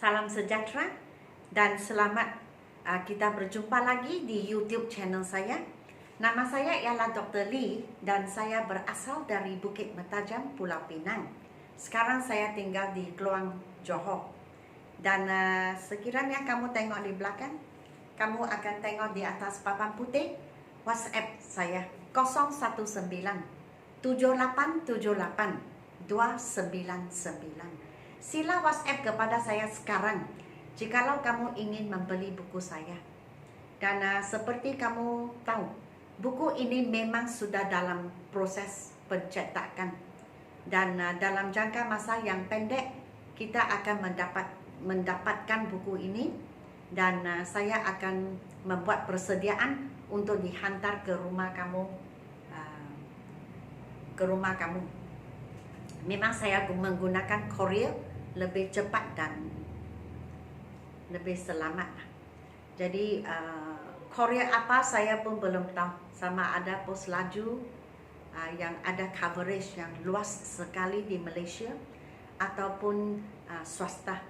Salam sejahtera dan selamat kita berjumpa lagi di YouTube channel saya. Nama saya ialah Dr. Lee dan saya berasal dari Bukit Mertajam, Pulau Pinang. Sekarang saya tinggal di Kluang, Johor. Dan sekiranya kamu tengok di belakang, kamu akan tengok di atas papan putih WhatsApp saya 019 7878 299. Sila WhatsApp kepada saya sekarang jikalau kamu ingin membeli buku saya. Dan seperti kamu tahu, buku ini memang sudah dalam proses pencetakan. Dan dalam jangka masa yang pendek, kita akan mendapatkan buku ini. Dan saya akan membuat persediaan untuk dihantar ke rumah kamu. Memang saya menggunakan courier lebih cepat dan lebih selamat. Jadi courier apa saya pun belum tahu. Sama ada pos laju yang ada coverage yang luas sekali di Malaysia ataupun swasta.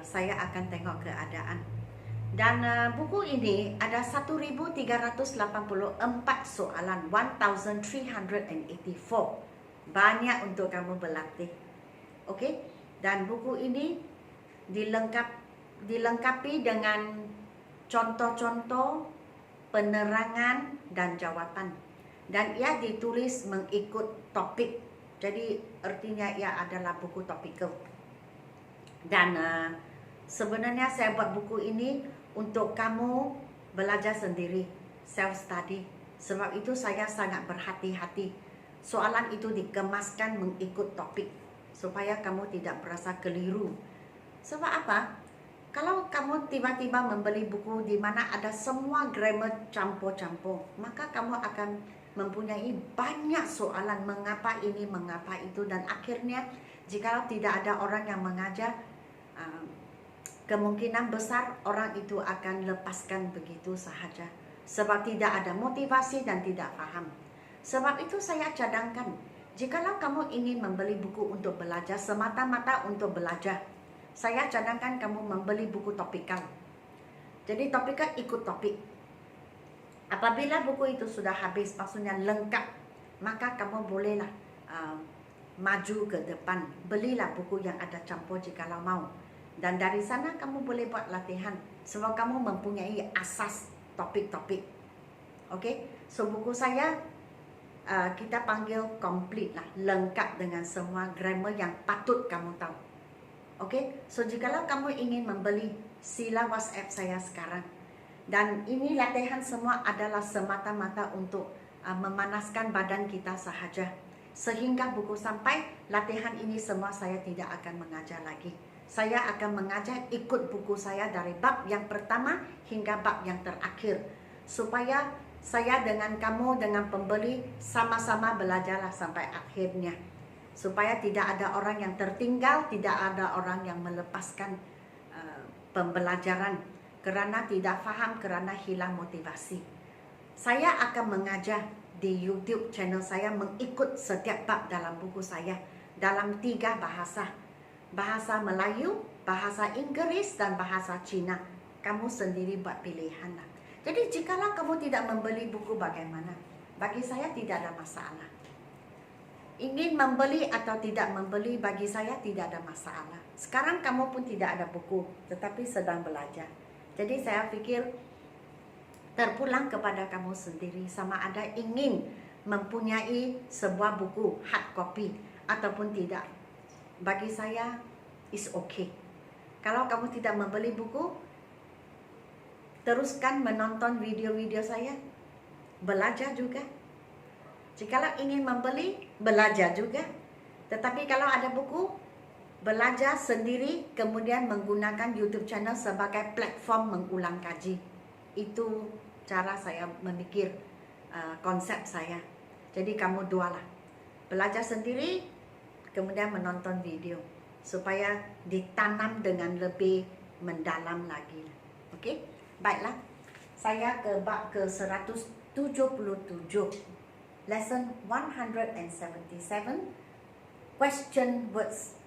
Saya akan tengok keadaan. Dan buku ini ada 1384 soalan, 1384. Banyak untuk kamu berlatih. Okey? Dan buku ini dilengkapi dengan contoh-contoh, penerangan dan jawapan. Dan ia ditulis mengikut topik. Jadi artinya ia adalah buku topikal. Dan sebenarnya saya buat buku ini untuk kamu belajar sendiri, self study. Sebab itu saya sangat berhati-hati. Soalan itu dikemaskan mengikut topik supaya kamu tidak merasa keliru. Sebab apa? Kalau kamu tiba-tiba membeli buku di mana ada semua grammar campur-campur, maka kamu akan mempunyai banyak soalan mengapa ini, mengapa itu, dan akhirnya jika tidak ada orang yang mengajar, kemungkinan besar orang itu akan lepaskan begitu sahaja. Sebab tidak ada motivasi dan tidak faham. Sebab itu saya cadangkan, jikalau kamu ingin membeli buku untuk belajar, semata-mata untuk belajar, saya cadangkan kamu membeli buku topikal. Jadi topikal ikut topik. Apabila buku itu sudah habis, maksudnya lengkap, maka kamu bolehlah maju ke depan. Belilah buku yang ada campur jikalau mau. Dan dari sana kamu boleh buat latihan. Sebab kamu mempunyai asas topik-topik. Okey? So buku saya kita panggil complete lah, lengkap dengan semua grammar yang patut kamu tahu. Okey, so jikalau kamu ingin membeli, sila WhatsApp saya sekarang. Dan ini latihan semua adalah semata-mata untuk memanaskan badan kita sahaja. Sehingga buku sampai, latihan ini semua saya tidak akan mengajar lagi. Saya akan mengajar ikut buku saya dari bab yang pertama hingga bab yang terakhir, supaya saya dengan kamu, dengan pembeli, sama-sama belajarlah sampai akhirnya. Supaya tidak ada orang yang tertinggal, tidak ada orang yang melepaskan pembelajaran kerana tidak faham, kerana hilang motivasi. Saya akan mengajar di YouTube channel saya mengikut setiap bab dalam buku saya dalam 3 bahasa. Bahasa Melayu, bahasa Inggeris dan bahasa Cina. Kamu sendiri buat pilihan lah. Jadi jikalau kamu tidak membeli buku bagaimana? Bagi saya tidak ada masalah. Ingin membeli atau tidak membeli bagi saya tidak ada masalah. Sekarang kamu pun tidak ada buku, tetapi sedang belajar. Jadi saya pikir terpulang kepada kamu sendiri, sama ada ingin mempunyai sebuah buku hard copy ataupun tidak. Bagi saya is okay. Kalau kamu tidak membeli buku, teruskan menonton video-video saya, belajar juga. Jikalau ingin membeli, belajar juga. Tetapi kalau ada buku, belajar sendiri, kemudian menggunakan YouTube channel sebagai platform mengulang kaji. Itu cara saya memikir konsep saya. Jadi kamu dualah, belajar sendiri, kemudian menonton video, supaya ditanam dengan lebih mendalam lagi. Okey? Baiklah, saya ke bab ke-177, lesson 177, question words.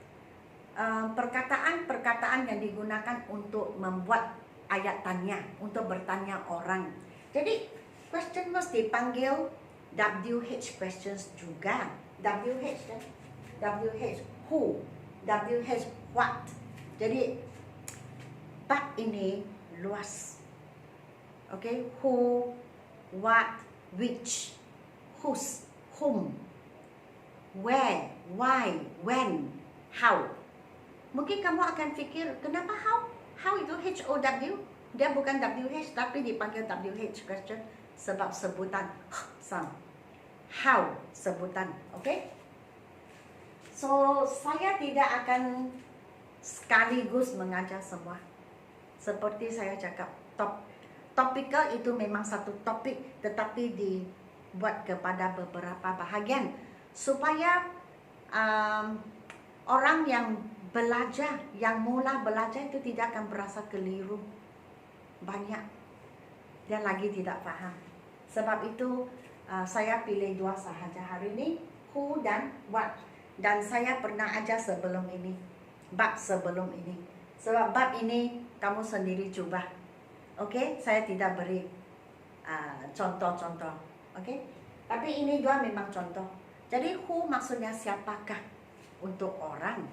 perkataan-perkataan yang digunakan untuk membuat ayat tanya, untuk bertanya orang. Jadi question must dipanggil WH questions juga. WH kan? WH who, WH what. Jadi bab ini luas. Okay, who, what, which, whose, whom, where, why, when, how. Mungkin kamu akan fikir, kenapa how? How itu H-O-W? Dia bukan WH tapi dipanggil WH question sebab sebutan sound. How sebutan, okay? So, saya tidak akan sekaligus mengajar semua. Seperti saya cakap, topikal itu memang satu topik tetapi dibuat kepada beberapa bahagian supaya orang yang belajar, yang mula belajar itu tidak akan berasa keliru banyak dan lagi tidak faham. Sebab itu saya pilih dua sahaja hari ini, who dan what. Dan saya pernah ajar sebelum ini, bab sebelum ini. Sebab bab ini kamu sendiri cuba. Okey, saya tidak beri contoh-contoh. Okey, tapi ini dua memang contoh. Jadi who maksudnya siapakah untuk orang.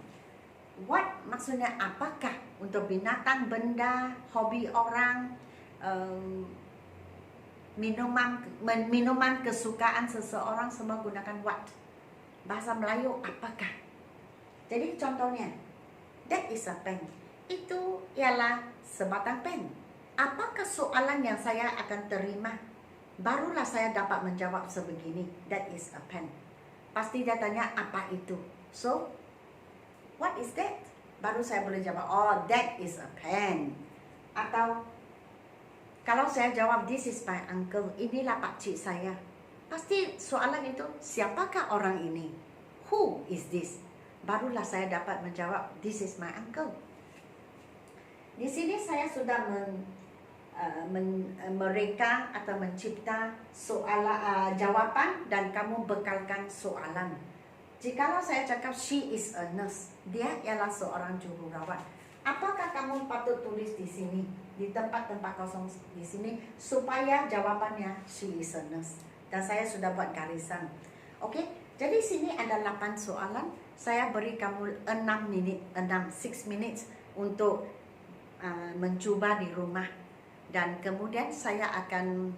What maksudnya apakah untuk binatang, benda, hobi orang, minuman kesukaan seseorang, semua gunakan what. Bahasa Melayu apakah. Jadi contohnya, that is a pen. Itu ialah sebatang pen. Apakah soalan yang saya akan terima? Barulah saya dapat menjawab sebegini, that is a pen. Pasti dia tanya apa itu. So, what is that? Baru saya boleh jawab, oh that is a pen. Atau kalau saya jawab this is my uncle, inilah pakcik saya. Pasti soalan itu, siapakah orang ini? Who is this? Barulah saya dapat menjawab this is my uncle. Di sini saya sudah mereka atau mencipta soalan, jawapan dan kamu bekalkan soalan. Jikalau saya cakap she is a nurse, dia ialah seorang jururawat. Apakah kamu patut tulis di sini, di tempat-tempat kosong di sini, supaya jawabannya she is a nurse. Dan saya sudah buat garisan. Okey, jadi sini ada 8 soalan. Saya beri kamu 6 minit untuk mencuba di rumah. Dan kemudian saya akan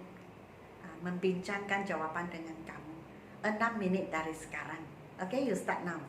membincangkan jawapan dengan kamu. 6 minit dari sekarang. Okay, you start now.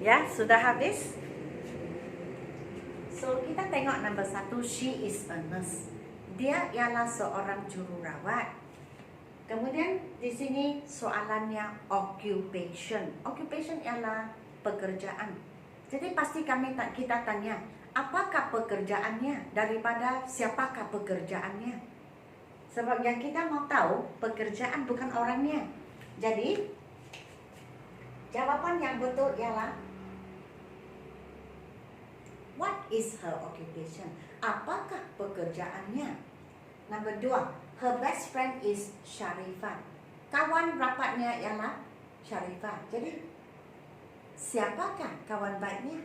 Ya, sudah habis. So, kita tengok nombor 1, she is a nurse. Dia ialah seorang jururawat. Kemudian di sini soalannya occupation. Occupation ialah pekerjaan. Jadi pasti kita tanya, apakah pekerjaannya daripada siapakah pekerjaannya? Sebab yang kita mau tahu pekerjaan bukan orangnya. Jadi jawaban yang betul ialah what is her occupation? Apakah pekerjaannya? Nombor 2, her best friend is Sharifah. Kawan rapatnya ialah Sharifah. Jadi siapakah kawan baiknya?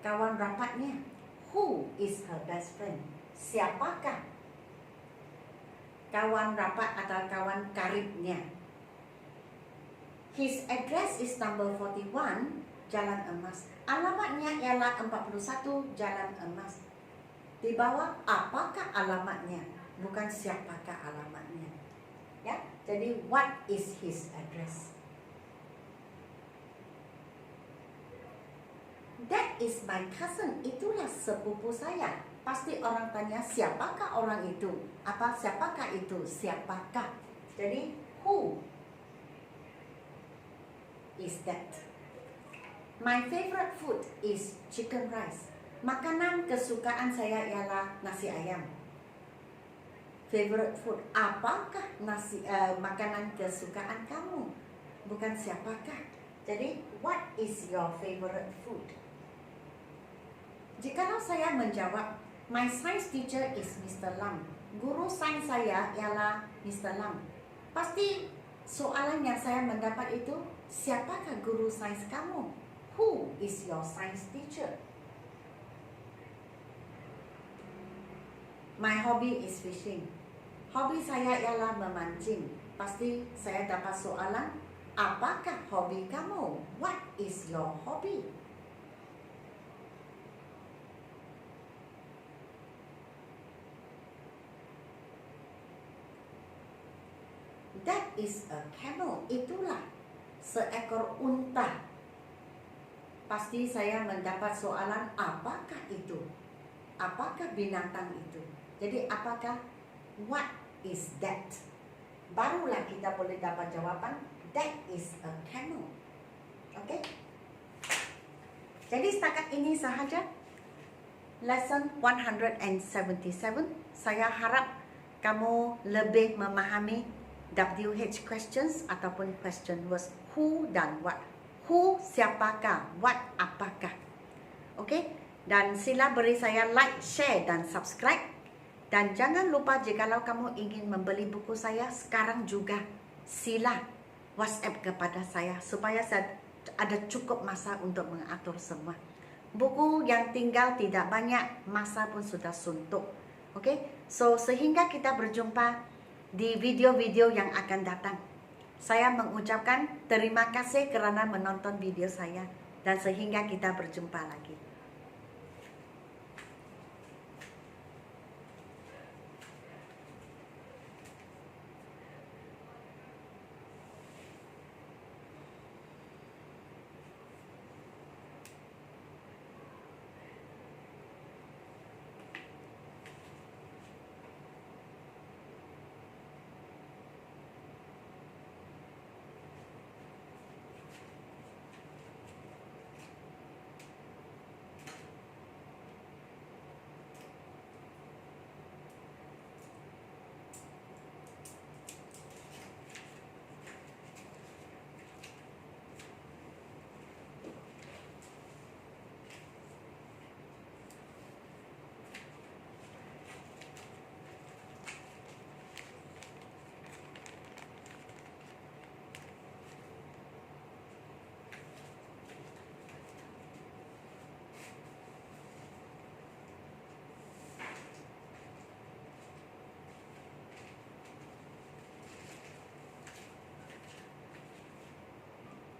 Kawan rapatnya? Who is her best friend? Siapakah kawan rapat atau kawan karibnya? His address is number 41, Jalan Emas. Alamatnya ialah 41 Jalan Emas. Di bawah apakah alamatnya, bukan siapakah alamatnya. Ya, jadi what is his address? That is my cousin. Itulah sepupu saya. Pasti orang tanya siapakah orang itu? Siapakah itu? Siapakah? Jadi who is that? My favorite food is chicken rice. Makanan kesukaan saya ialah nasi ayam. Favorite food. Apakah makanan kesukaan kamu? Bukan siapakah. Jadi what is your favorite food? Jikalau saya menjawab, my science teacher is Mr. Lam. Guru sains saya ialah Mr. Lam. Pasti soalan yang saya mendapat itu, siapakah guru sains kamu? Who is your science teacher? My hobby is fishing. Hobi saya ialah memancing. Pasti saya dapat soalan, apakah hobi kamu? What is your hobby? That is a camel. Itulah seekor unta. Pasti saya mendapat soalan, apakah itu? Apakah binatang itu? Jadi apakah? What is that? Barulah kita boleh dapat jawaban, that is a camel. Okay? Jadi setakat ini sahaja lesson 177. Saya harap kamu lebih memahami WH questions ataupun question words who dan what. Who siapakah, what apakah. Okey? Dan sila beri saya like, share dan subscribe. Dan jangan lupa jikalau kamu ingin membeli buku saya sekarang juga, sila WhatsApp kepada saya supaya saya ada cukup masa untuk mengatur semua. Buku yang tinggal tidak banyak, masa pun sudah suntuk. Okey? So sehingga kita berjumpa di video-video yang akan datang. Saya mengucapkan terima kasih kerana menonton video saya dan sehingga kita berjumpa lagi.